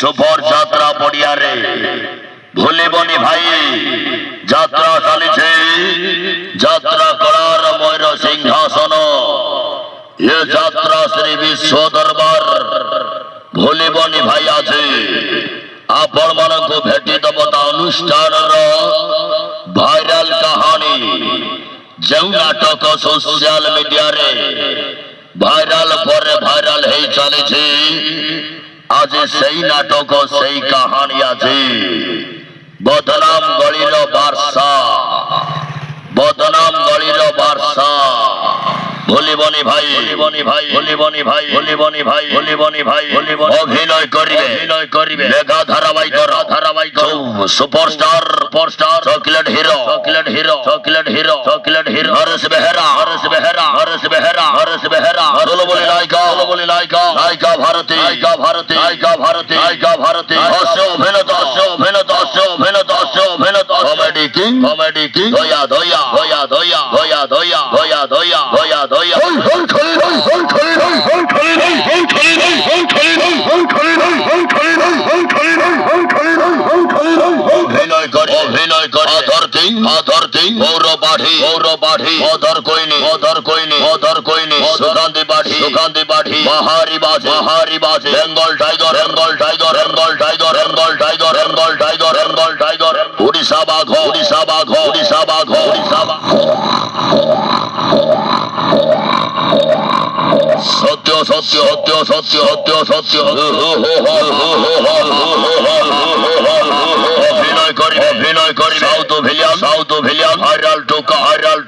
সুপর যাত্রা পড়িয়ারে ভুলিবনি ভাই যাত্রা চালিছে যাত্রা করার ময়ূর সিংহাসন এ যাত্রা শ্রী বিশ্ব দরবার ভুলিবনি ভাই আছে আপন মানকু ভেটি দেব তা অনুষ্ঠানর ভাইরাল কাহানী ଯେଉଁ ନାଟକ ସୋସିଆଲ ମିଡିଆରେ ଭାଇରାଲ ପରେ ଭାଇରାଲ ହେଇ ଚାଲିଛି ଆଜି ସେଇ ନାଟକ ସେଇ କାହାଣୀ ଅଛି ବଦନାମ ଗଳିର ବାର୍ଷା ବଦନାମ ଗଳିର ବାର୍ଷା ভুলিবনি ভাই ভুলিবনি ভাই ভুলিবনি ভাই ভুলিবনি ভাই ভুলিবনি ভাই অভিনয় করিবে মেগা ধারাবাহিক সুপারস্টার চকলেট হিরো হরেশ বেহেরা বলি নায়িকা ভারতী অভিনেতা কমেডি কিং দয়া অভিনয় করে আদর কিং গৌরবাড়ি অদর কইনি সুগন্ধি বাড়ি বাহারি বাজে বেঙ্গল টাইগার উড়িষ্যা বাঘ সত্য অভিনয় করি সাউথ ভিলিয়ান ভাইরাল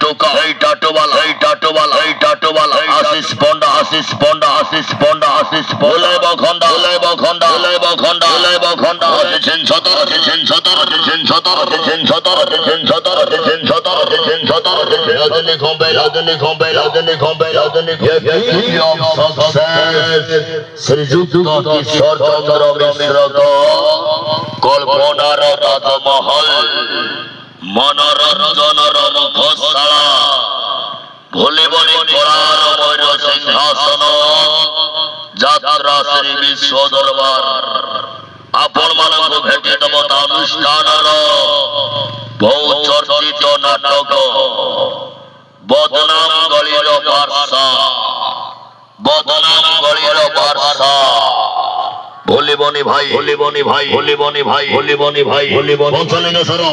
টোকা এই টাটোবালা আশিস পন্ডা ওলাইব খন্ডা আছেন সতর রাজনী খম্বে শ্রীযুক্ত কিশোর চন্দ্র মিশ্র কল্পনার তাজমহল মনোরঞ্জনর মুখশালা ভুলিবনি করার ময়ূর সিংহাসন যাত্রা শ্রী বিশ্ব দরবার আপন মানকু ভেটি দেব তা অনুষ্ঠানর বহু চর্চিত নাটক বদনাম গলির বার্ষা ভুলিবনি ভাই অঞ্চলিঙ্গ সর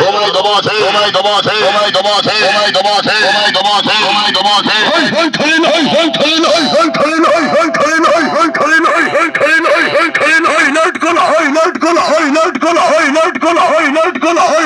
তোমায় দবা আছে নাট কলা হয়